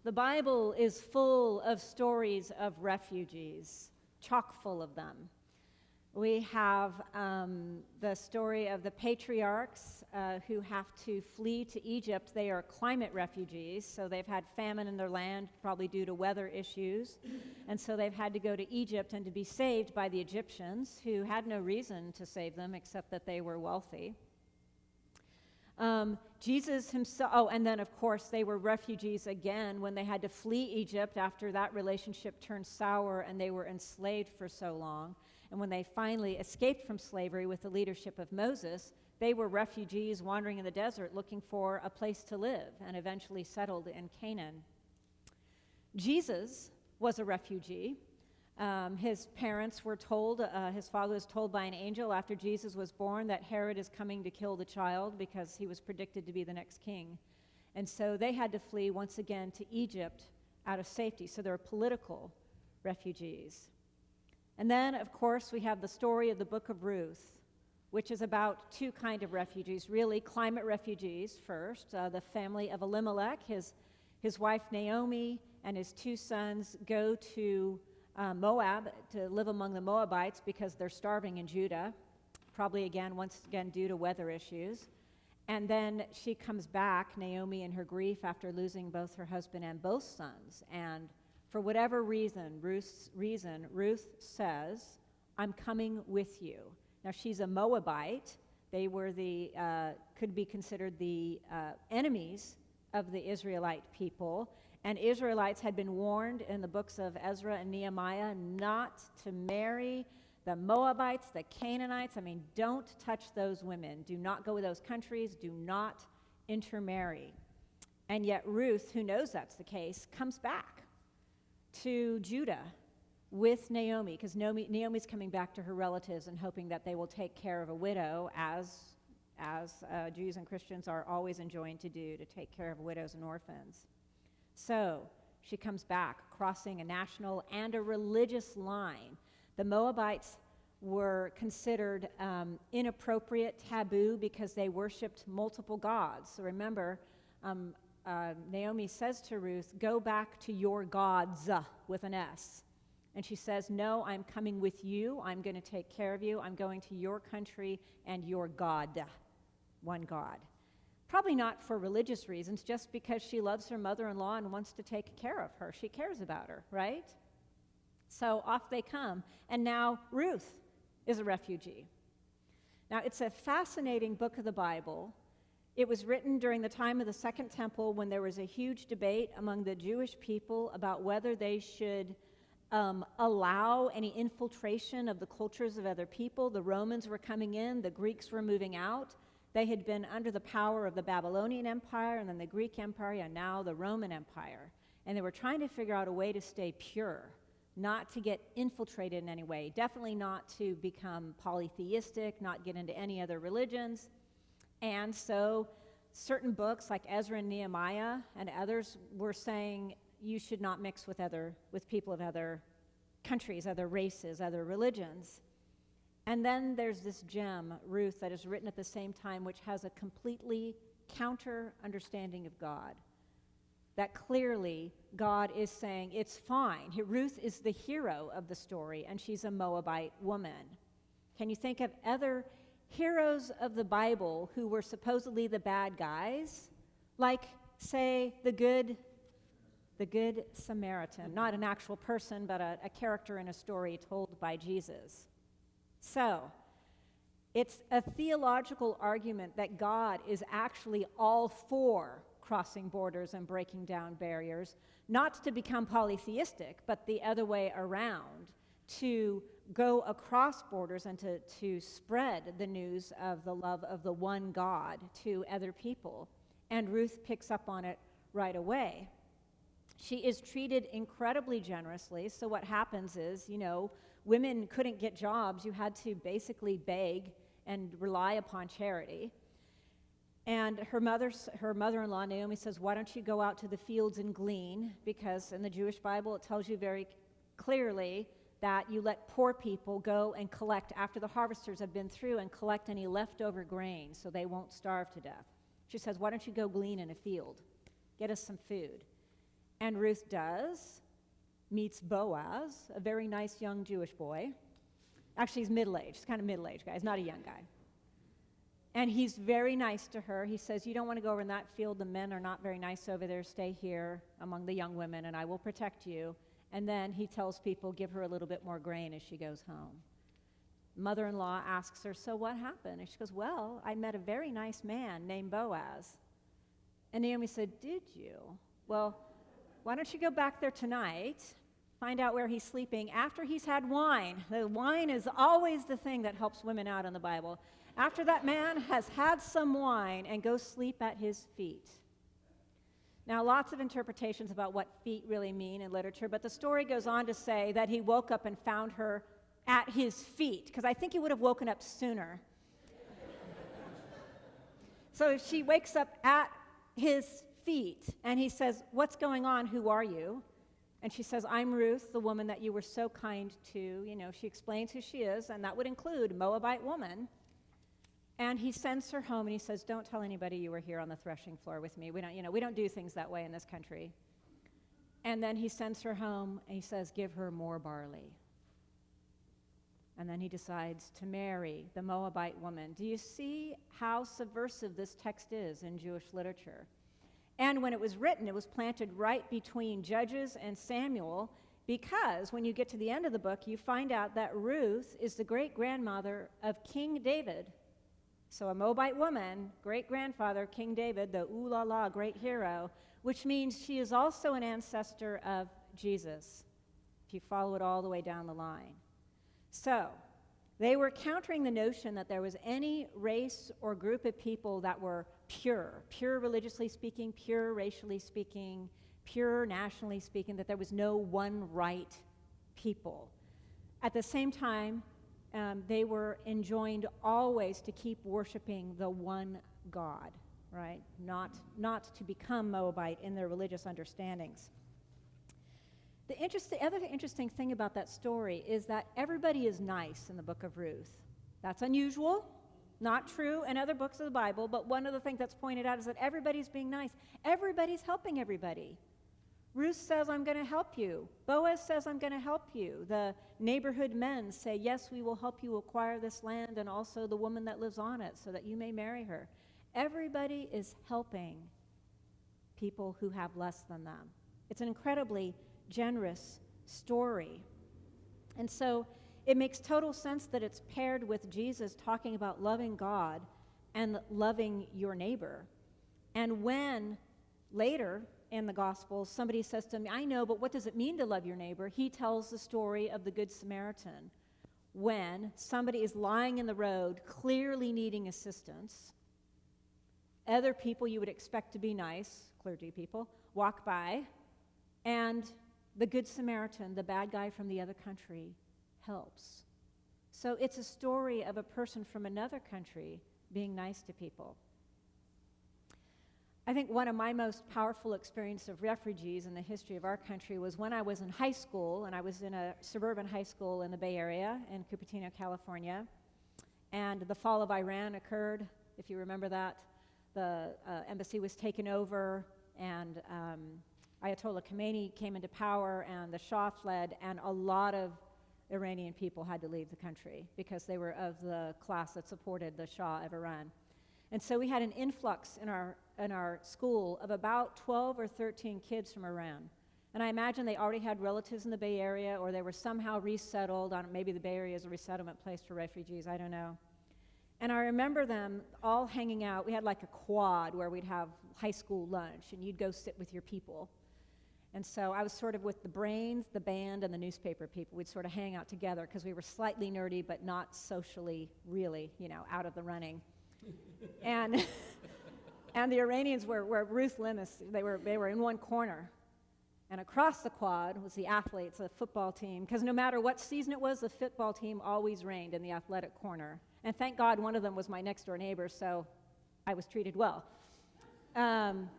The Bible is full of stories of refugees, chock full of them. We have the story of the patriarchs who have to flee to Egypt. They are climate refugees, so they've had famine in their land, probably due to weather issues. And so they've had to go to Egypt and to be saved by the Egyptians, who had no reason to save them except that they were wealthy. Jesus himself, and then of course they were refugees again when they had to flee Egypt after that relationship turned sour and they were enslaved for so long. And when they finally escaped from slavery with the leadership of Moses, they were refugees wandering in the desert looking for a place to live and eventually settled in Canaan. Jesus was a refugee. His parents were told, his father was told by an angel after Jesus was born that Herod is coming to kill the child because he was predicted to be the next king. And so they had to flee once again to Egypt out of safety. So they were political refugees. And then, of course, we have the story of the book of Ruth, which is about two kinds of refugees, really climate refugees first. The family of Elimelech, his wife Naomi, and his two sons go to Moab to live among the Moabites because they're starving in Judah, probably once again due to weather issues. And then she comes back, Naomi, in her grief after losing both her husband and both sons. And for whatever reason, Ruth says, "I'm coming with you." Now she's a Moabite. They were could be considered the enemies of the Israelite people. And Israelites had been warned in the books of Ezra and Nehemiah not to marry the Moabites, the Canaanites. I mean, don't touch those women. Do not go to those countries. Do not intermarry. And yet Ruth, who knows that's the case, comes back to Judah with Naomi, because Naomi's coming back to her relatives and hoping that they will take care of a widow, as Jews and Christians are always enjoined to do, to take care of widows and orphans. So she comes back, crossing a national and a religious line. The Moabites were considered inappropriate, taboo, because they worshipped multiple gods. So remember, Naomi says to Ruth, "Go back to your gods," with an S. And she says, "No, I'm coming with you. I'm going to take care of you. I'm going to your country and your God," one God. Probably not for religious reasons, just because she loves her mother-in-law and wants to take care of her. She cares about her, right? So off they come. And now Ruth is a refugee. Now, it's a fascinating book of the Bible. It was written during the time of the Second Temple, when there was a huge debate among the Jewish people about whether they should allow any infiltration of the cultures of other people. The Romans were coming in, the Greeks were moving out. They had been under the power of the Babylonian Empire and then the Greek Empire and now the Roman Empire. And they were trying to figure out a way to stay pure, not to get infiltrated in any way, definitely not to become polytheistic, not get into any other religions. And so certain books like Ezra and Nehemiah and others were saying you should not mix with people of other countries, other races, other religions. And then there's this gem, Ruth, that is written at the same time, which has a completely counter understanding of God. That clearly God is saying it's fine. Ruth is the hero of the story, and she's a Moabite woman. Can you think of other heroes of the Bible who were supposedly the bad guys? Like, say, the Good Samaritan. Not an actual person, but a character in a story told by Jesus. So, it's a theological argument that God is actually all for crossing borders and breaking down barriers, not to become polytheistic, but the other way around, to go across borders and to spread the news of the love of the one God to other people. And Ruth picks up on it right away. She is treated incredibly generously. So what happens is, women couldn't get jobs. You had to basically beg and rely upon charity. And her mother-in-law, Naomi, says, "Why don't you go out to the fields and glean?" Because in the Jewish Bible, it tells you very clearly that you let poor people go and collect after the harvesters have been through and collect any leftover grain so they won't starve to death. She says, "Why don't you go glean in a field? Get us some food." And Ruth does, meets Boaz, a very nice young Jewish boy. Actually, he's middle-aged. He's kind of middle-aged guy. He's not a young guy. And he's very nice to her. He says, you don't want to go over in that field. The men are not very nice over there. Stay here among the young women, and I will protect you. And then he tells people, give her a little bit more grain as she goes home. Mother-in-law asks her, so what happened? And she goes, well, I met a very nice man named Boaz. And Naomi said, did you? Well, why don't you go back there tonight, find out where he's sleeping after he's had wine. The wine is always the thing that helps women out in the Bible. After that man has had some wine, and go sleep at his feet. Now, lots of interpretations about what feet really mean in literature, but the story goes on to say that he woke up and found her at his feet, because I think he would have woken up sooner. So she wakes up at his feet, and he says, what's going on? Who are you? And she says, I'm Ruth, the woman that you were so kind to. You know, she explains who she is, and that would include Moabite woman. And he sends her home, and he says, don't tell anybody you were here on the threshing floor with me. We don't do things that way in this country. And then he sends her home, and he says, give her more barley. And then he decides to marry the Moabite woman. Do you see how subversive this text is in Jewish literature? And when it was written, it was planted right between Judges and Samuel, because when you get to the end of the book, you find out that Ruth is the great-grandmother of King David. So a Moabite woman, great-grandfather, King David, the ooh-la-la, great hero, which means she is also an ancestor of Jesus, if you follow it all the way down the line. So they were countering the notion that there was any race or group of people that were pure religiously speaking, pure racially speaking, pure nationally speaking, that there was no one right people. At the same time, they were enjoined always to keep worshiping the one God, right? Not to become Moabite in their religious understandings. The other interesting thing about that story is that everybody is nice in the book of Ruth. That's unusual, not true in other books of the Bible, but one of the things that's pointed out is that everybody's being nice. Everybody's helping everybody. Ruth says, I'm going to help you. Boaz says, I'm going to help you. The neighborhood men say, yes, we will help you acquire this land and also the woman that lives on it so that you may marry her. Everybody is helping people who have less than them. It's an incredibly generous story. And so it makes total sense that it's paired with Jesus talking about loving God and loving your neighbor. And when later in the Gospels somebody says to me, I know, but what does it mean to love your neighbor? He tells the story of the Good Samaritan. When somebody is lying in the road, clearly needing assistance, other people you would expect to be nice, clergy people, walk by, and the Good Samaritan, the bad guy from the other country, helps. So it's a story of a person from another country being nice to people. I think one of my most powerful experiences of refugees in the history of our country was when I was in high school, and I was in a suburban high school in the Bay Area in Cupertino, California, and the fall of Iran occurred, if you remember that. The embassy was taken over, and Ayatollah Khomeini came into power, and the Shah fled, and a lot of Iranian people had to leave the country because they were of the class that supported the Shah of Iran. And so we had an influx in our school of about 12 or 13 kids from Iran. And I imagine they already had relatives in the Bay Area, or they were somehow resettled. Maybe the Bay Area is a resettlement place for refugees, I don't know. And I remember them all hanging out. We had like a quad where we'd have high school lunch, and you'd go sit with your people. And so I was sort of with the brains, the band, and the newspaper people. We'd sort of hang out together because we were slightly nerdy, but not socially really, out of the running. And the Iranians were ruthless. They were in one corner. And across the quad was the athletes, the football team, because no matter what season it was, the football team always reigned in the athletic corner. And thank God one of them was my next-door neighbor, so I was treated well. And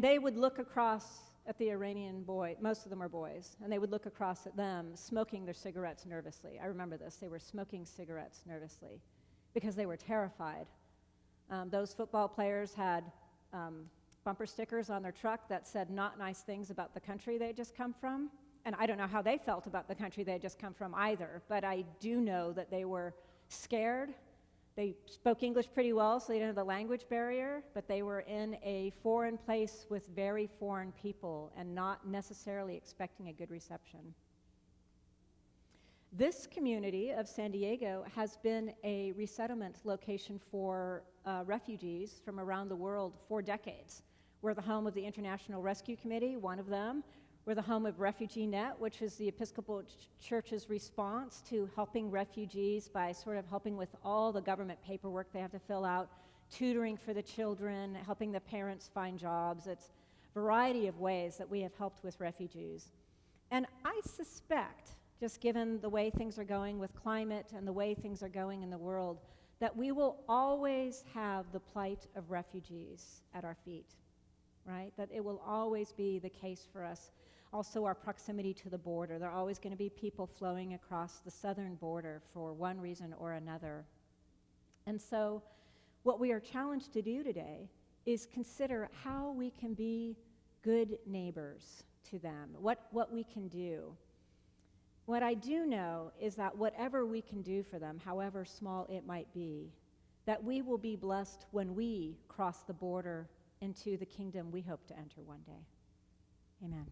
they would look across at the Iranian boy, most of them were boys, and they would look across at them smoking their cigarettes nervously. I remember this. They were smoking cigarettes nervously because they were terrified. Those football players had bumper stickers on their truck that said not nice things about the country they had just come from. And I don't know how they felt about the country they had just come from either, but I do know that they were scared. They spoke English pretty well, so they didn't have the language barrier, but they were in a foreign place with very foreign people and not necessarily expecting a good reception. This community of San Diego has been a resettlement location for refugees from around the world for decades. We're the home of the International Rescue Committee, one of them. We're the home of Refugee Net, which is the Episcopal Church's response to helping refugees by sort of helping with all the government paperwork they have to fill out, tutoring for the children, helping the parents find jobs. It's a variety of ways that we have helped with refugees. And I suspect, just given the way things are going with climate and the way things are going in the world, that we will always have the plight of refugees at our feet, right? That it will always be the case for us. Also, our proximity to the border. There are always going to be people flowing across the southern border for one reason or another. And so what we are challenged to do today is consider how we can be good neighbors to them, what we can do. What I do know is that whatever we can do for them, however small it might be, that we will be blessed when we cross the border into the kingdom we hope to enter one day. Amen.